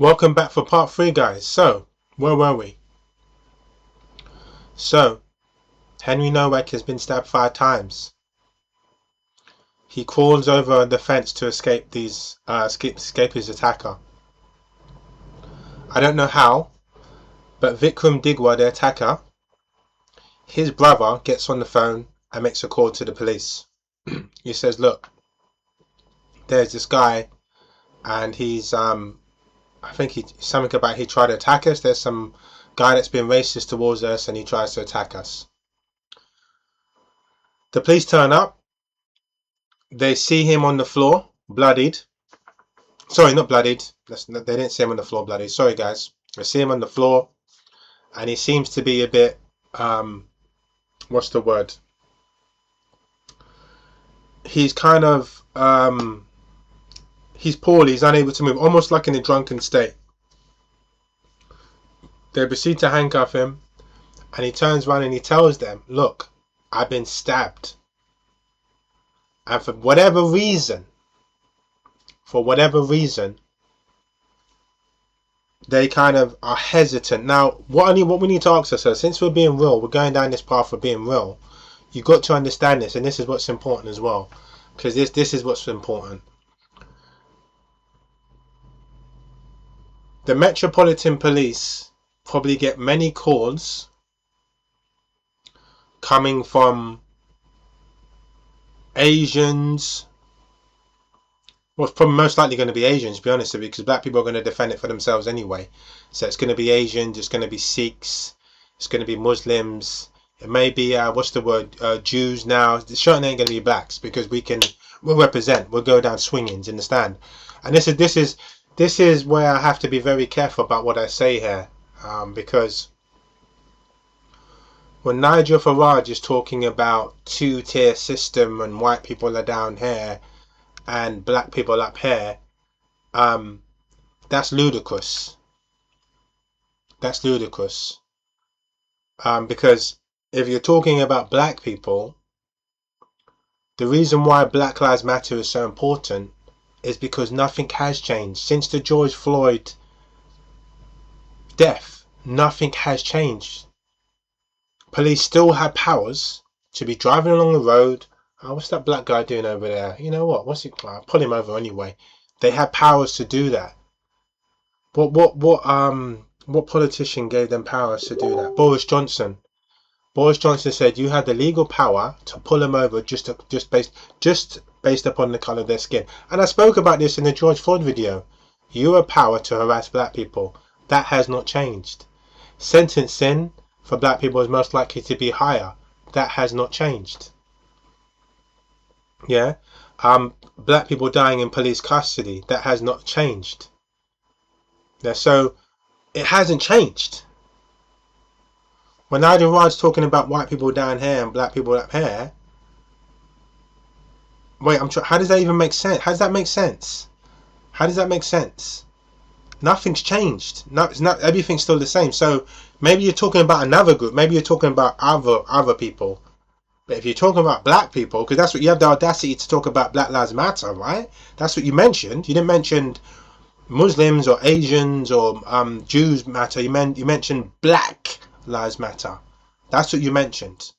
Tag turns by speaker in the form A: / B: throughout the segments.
A: Welcome back for part 3, guys. So, where were we? So, Henry Nowak has been stabbed 5 times. He crawls over the fence to escape his attacker. I don't know how, but Vikram Digwa, the attacker, his brother gets on the phone and makes a call to the police. He says, look, there's this guy and he's I think something about he tried to attack us. There's some guy that's been racist towards us and he tries to attack us. The police turn up. They see him on the floor, bloodied. Sorry, not bloodied. They didn't see him on the floor bloodied. Sorry, guys. They see him on the floor and he seems to be a bit, what's the word? He's kind of, he's poorly, he's unable to move, almost like in a drunken state. They proceed to handcuff him and he turns around and he tells them, look, I've been stabbed. And for whatever reason, they kind of are hesitant. Now, what we need to ask ourselves, since we're being real, we're going down this path of being real, you've got to understand this, and this is what's important as well. Because this is what's important. The Metropolitan Police probably get many calls coming from Asians. Well, it's probably most likely going to be Asians, to be honest with you, because black people are going to defend it for themselves anyway. So it's going to be Asians, it's going to be Sikhs, it's going to be Muslims, it may be Jews. Now it certainly ain't going to be blacks, because we'll represent, we'll go down swinging, you understand? And this is where I have to be very careful about what I say here, because when Nigel Farage is talking about two-tier system and white people are down here and black people up here, that's ludicrous. That's ludicrous. Because if you're talking about black people, the reason why Black Lives Matter is so important is because nothing has changed. Since the George Floyd death, nothing has changed. Police still have powers to be driving along the road. Oh, what's that black guy doing over there? You know what? I'll pull him over anyway. They have powers to do that. What politician gave them powers to do that? Boris Johnson. Boris Johnson said you had the legal power to pull him over just based upon the colour of their skin. And I spoke about this in the George Floyd video. You have power to harass black people. That has not changed. Sentencing for black people is most likely to be higher. That has not changed. Yeah. Black people dying in police custody. That has not changed. Yeah, so it hasn't changed. When Nigel Farage talking about white people down here and black people up here, wait, how does that even make sense? How does that make sense? How does that make sense? Nothing's changed. No, it's not. Everything's still the same. So maybe you're talking about another group. Maybe you're talking about other people. But if you're talking about black people, because that's what you have the audacity to talk about Black Lives Matter, right? That's what you mentioned. You didn't mention Muslims or Asians or Jews matter. You mentioned Black Lives Matter. That's what you mentioned.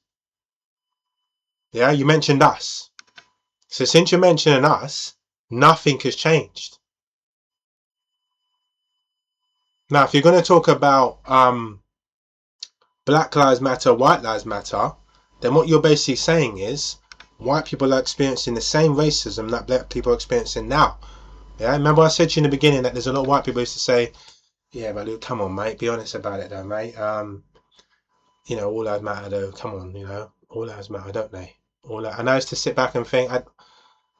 A: Yeah, you mentioned us. So since you're mentioning us, nothing has changed. Now, if you're going to talk about Black Lives Matter, White Lives Matter, then what you're basically saying is white people are experiencing the same racism that black people are experiencing now. Yeah, remember I said to you in the beginning that there's a lot of white people who used to say, yeah, but Luke, come on, mate, be honest about it though, mate. You know, all lives matter though, come on, you know, all lives matter, don't they? And I used to sit back and think,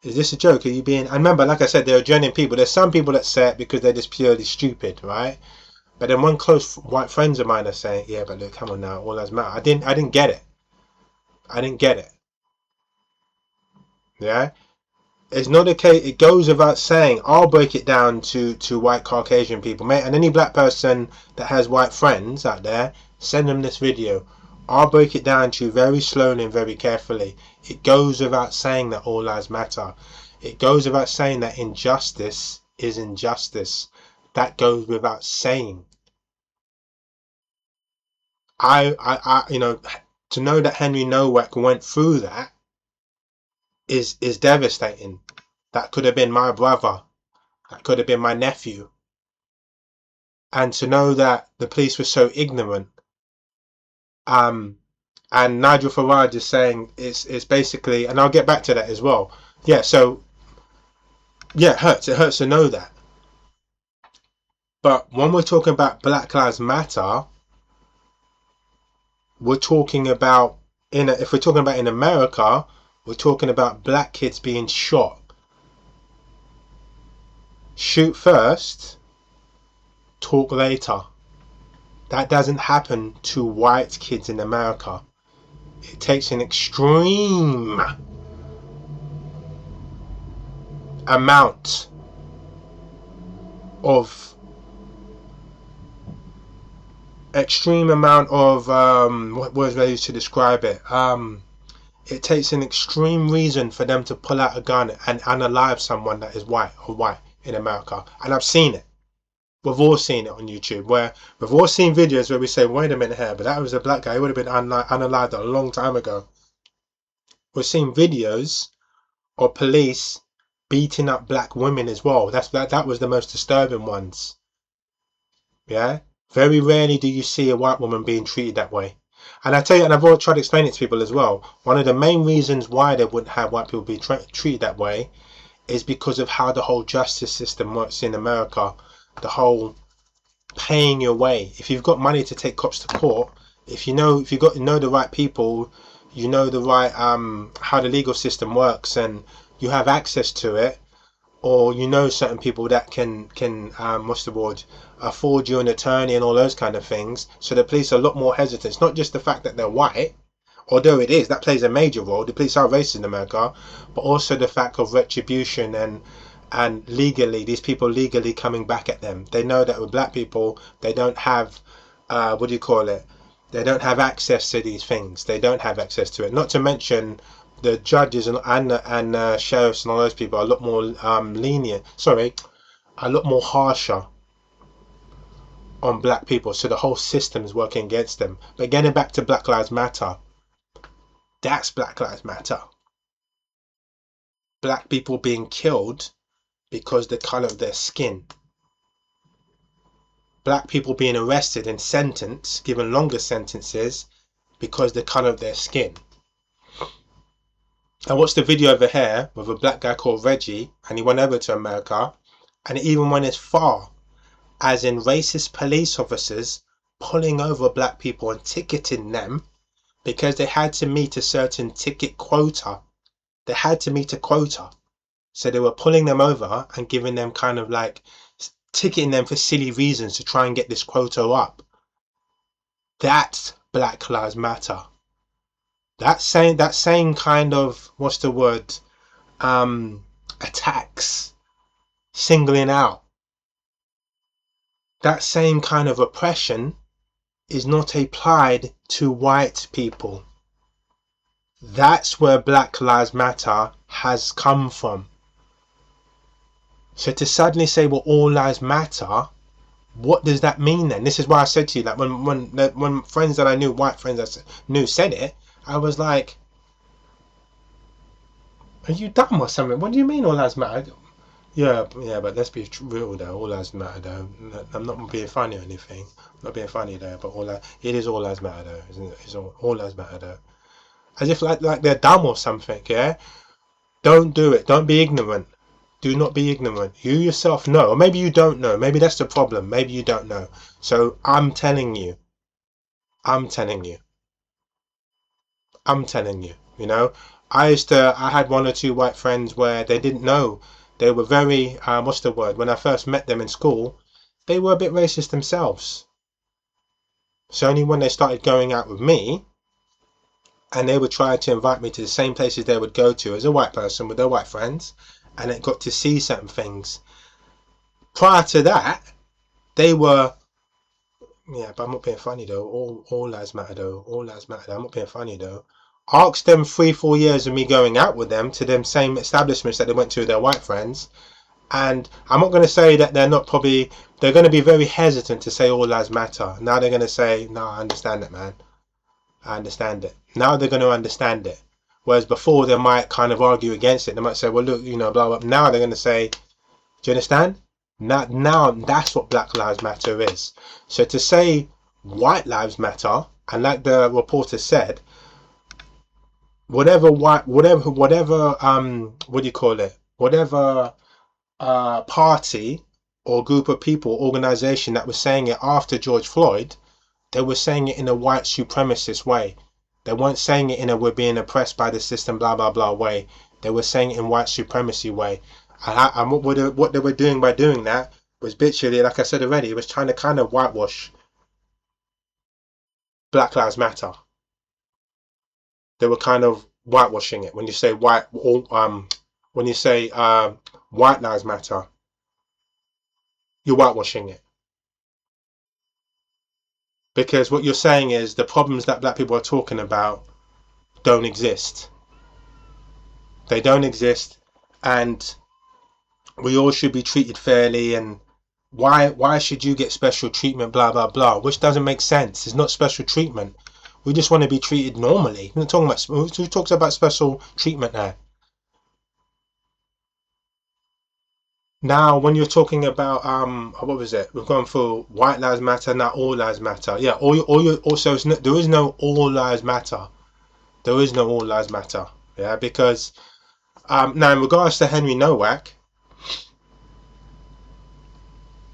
A: is this a joke? Are you being... And remember, like I said, there are genuine people. There's some people that say it because they're just purely stupid, right? But then one close white friends of mine are saying, yeah, but look, come on now, all lives matter. I didn't get it. I didn't get it. Yeah? It's not a case, it goes without saying. I'll break it down to white Caucasian people, mate. And any black person that has white friends out there, send them this video. I'll break it down to you very slowly and very carefully. It goes without saying that all lives matter. It goes without saying that injustice is injustice. that goes without saying. You know, to know that Henry Nowak went through that is devastating. That could have been my brother. That could have been my nephew. And to know that the police were so ignorant. And Nigel Farage is saying it's basically, and I'll get back to that as well. Yeah, so yeah, it hurts. It hurts to know that. But when we're talking about Black Lives Matter, we're talking about if we're talking about in America, we're talking about black kids being shot. Shoot first, talk later. That doesn't happen to white kids in America. It takes an extreme amount of what words I use to describe it? It takes an extreme reason for them to pull out a gun and unalive someone that is white in America. And I've seen it. We've all seen it on YouTube, where we've all seen videos where we say, wait a minute here, but that was a black guy. He would have been unalived a long time ago. We've seen videos of police beating up black women as well. That was the most disturbing ones. Yeah? Very rarely do you see a white woman being treated that way. And I tell you, and I've already tried to explain it to people as well, one of the main reasons why they wouldn't have white people be treated that way is because of how the whole justice system works in America. The whole paying your way. If you've got money to take cops to court, if you know the right people, you know the right how the legal system works, and you have access to it, or you know certain people that can what's the word, afford you an attorney and all those kind of things. So the police are a lot more hesitant. It's not just the fact that they're white, although it is, that plays a major role. The police are racist in America, but also the fact of retribution and legally, these people legally coming back at them. They know that with black people, they don't have what do you call it? They don't have access to these things. They don't have access to it. Not to mention the judges and sheriffs and all those people are a lot more lenient. Sorry, a lot more harsher on black people. So the whole system is working against them. But getting back to Black Lives Matter, that's Black Lives Matter. Black people being killed because the colour of their skin. Black people being arrested and sentenced, given longer sentences because the colour of their skin. I watched a video over here with a black guy called Reggie, and he went over to America, and it even went as far as in racist police officers pulling over black people and ticketing them because they had to meet a certain ticket quota. They had to meet a quota. So they were pulling them over and giving them kind of like ticketing them for silly reasons to try and get this quota up. That's Black Lives Matter. That same kind of, what's the word, attacks, singling out. That same kind of oppression is not applied to white people. That's where Black Lives Matter has come from. So to suddenly say, well, all lives matter, what does that mean then? This is why I said to you, like when friends that I knew, white friends I knew said it, I was like, are you dumb or something? What do you mean all lives matter? Yeah, but let's be real though, all lives matter though. I'm not being funny or anything. I'm not being funny though, but it is all lives matter though, isn't it? It's all lives matter though. As if like they're dumb or something, yeah? Don't do it. Don't be ignorant. Do not be ignorant. You yourself know, or maybe you don't know. Maybe that's the problem. Maybe you don't know. So I'm telling you, you know, I had one or two white friends where they didn't know. They were very, what's the word? When I first met them in school, they were a bit racist themselves. So only when they started going out with me, and they would try to invite me to the same places they would go to as a white person with their white friends, and it got to see certain things. Prior to that, they were, yeah, but I'm not being funny though. All lives matter though. All lives matter though. I'm not being funny though. Ask them 3-4 years of me going out with them to them same establishments that they went to with their white friends, And I'm not going to say that they're going to be very hesitant to say all lives matter. Now they're going to say, no, I understand it, man. I understand it. Now they're going to understand it. Whereas before they might kind of argue against it. They might say, well, look, blah, blah. Now they're going to say, do you understand? Now that's what Black Lives Matter is. So to say white lives matter, and like the reporter said, whatever what do you call it? Whatever party or group of people, organization that was saying it after George Floyd, they were saying it in a white supremacist way. They weren't saying it in a we're being oppressed by the system, blah blah blah way. They were saying it in white supremacy way. And what they were doing by doing that was literally, like I said already, it was trying to kind of whitewash Black Lives Matter. They were kind of whitewashing it. When you say white lives matter, you're whitewashing it. Because what you're saying is the problems that black people are talking about don't exist. They don't exist, and we all should be treated fairly, and why should you get special treatment, blah blah blah, which doesn't make sense. It's not special treatment. We just want to be treated normally. We're not talking about, who talks about special treatment there? Now, when you're talking about what was it? We've gone through white lives matter, now all lives matter. Yeah, also there is no all lives matter. There is no all lives matter. Yeah, because now in regards to Henry Nowak,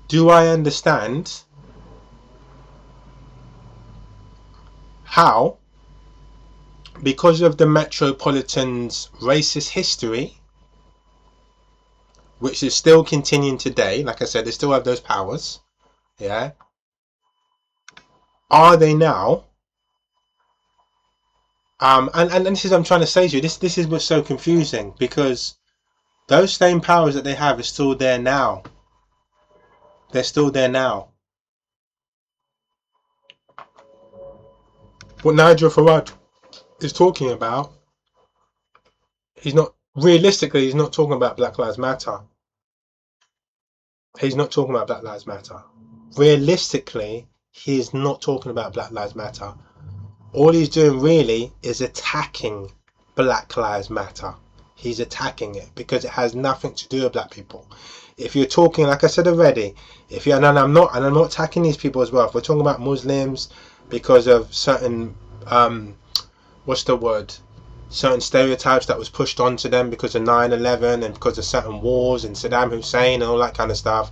A: do I understand how, because of the Metropolitan's racist history, which is still continuing today, like I said, they still have those powers, yeah, are they now, and this is what I'm trying to say to you, this is what's so confusing, because those same powers that they have are still there now. They're still there now. What Nigel Farage is talking about, he's not talking about Black Lives Matter. He's not talking about Black Lives Matter. Realistically, he is not talking about Black Lives Matter. All he's doing really is attacking Black Lives Matter. He's attacking it because it has nothing to do with black people. If you're talking, like I said already, and I'm not attacking these people as well. If we're talking about Muslims because of certain certain stereotypes that was pushed onto them because of 9/11 and because of certain wars and Saddam Hussein and all that kind of stuff,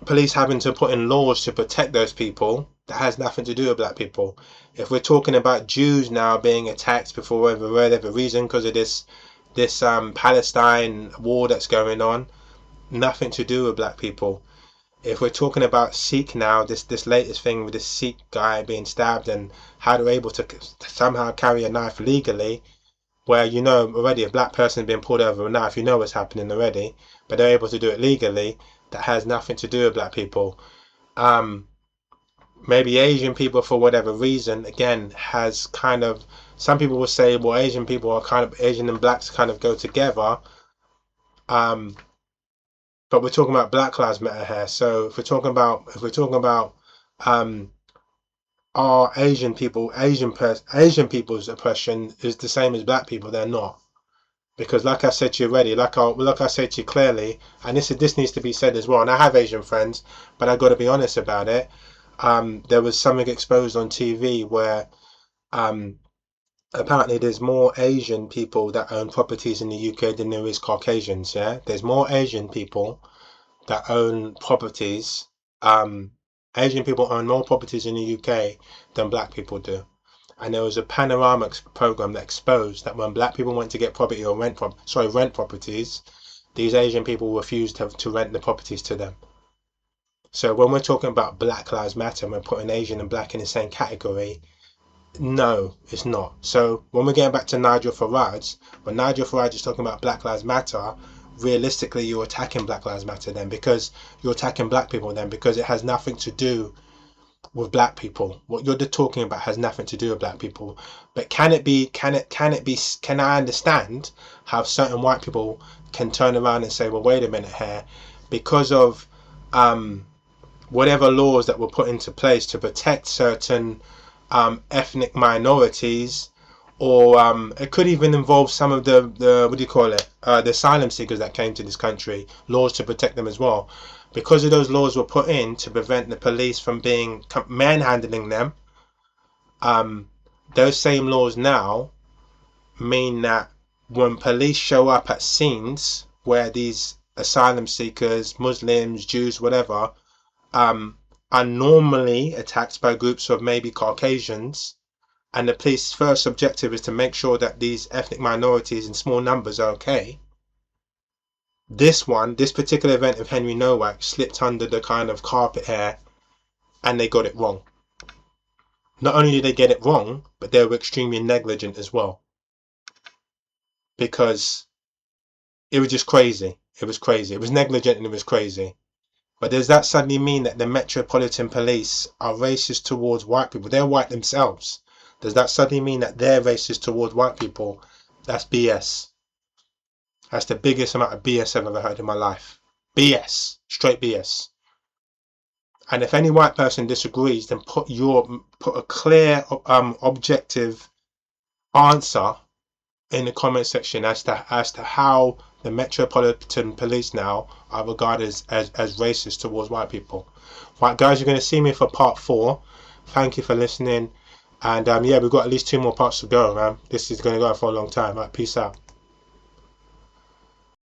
A: police having to put in laws to protect those people, that has nothing to do with black people. If we're talking about Jews now being attacked for whatever reason because of this Palestine war that's going on, nothing to do with black people. If we're talking about Sikh now, this latest thing with this Sikh guy being stabbed and how they're able to somehow carry a knife legally, where already a black person being pulled over a knife, what's happening already, but they're able to do it legally, that has nothing to do with black people. Maybe Asian people, for whatever reason, again, has kind of, some people will say, well, Asian people are kind of, Asian and blacks kind of go together. But we're talking about Black Lives Matter here. So if we're talking about are Asian people's oppression is the same as black people, they're not. Because like I said to you already, like I said to you clearly, and this needs to be said as well, and I have Asian friends, but I got to be honest about it. There was something exposed on TV where apparently there's more Asian people that own properties in the UK than there is Caucasians. Yeah, there's more Asian people that own properties. Asian people own more properties in the UK than black people do. And there was a Panorama program that exposed that when black people went to get property or rent properties, these Asian people refused to rent the properties to them. So when we're talking about Black Lives Matter and we're putting Asian and black in the same category, no, it's not. So when we're getting back to Nigel Farage, when Nigel Farage is talking about Black Lives Matter, realistically you're attacking Black Lives Matter then, because you're attacking black people then, because it has nothing to do with black people. What you're talking about has nothing to do with black people. But can it be? Can I understand how certain white people can turn around and say, well, wait a minute here, because of whatever laws that were put into place to protect certain ethnic minorities, or it could even involve some of the what do you call it, the asylum seekers that came to this country, laws to protect them as well. Because of those laws were put in to prevent the police from being manhandling them, those same laws now mean that when police show up at scenes where these asylum seekers, Muslims, Jews, whatever, are normally attacked by groups of maybe Caucasians, and the police's first objective is to make sure that these ethnic minorities in small numbers are okay. This particular event of Henry Nowak slipped under the kind of carpet here, and they got it wrong. Not only did they get it wrong, but they were extremely negligent as well. Because it was just crazy. It was crazy. It was negligent and it was crazy. But does that suddenly mean that the Metropolitan Police are racist towards white people? They're white themselves. Does that suddenly mean that they're racist towards white people? That's BS. That's the biggest amount of BS I've ever heard in my life. BS. Straight BS. And if any white person disagrees, then put a clear, objective answer in the comment section as to how the Metropolitan Police now are regarded as racist towards white people. Right, guys, you're going to see me for part 4. Thank you for listening. And yeah, we've got at least 2 more parts to go, man. This is going to go for a long time. Right, peace out.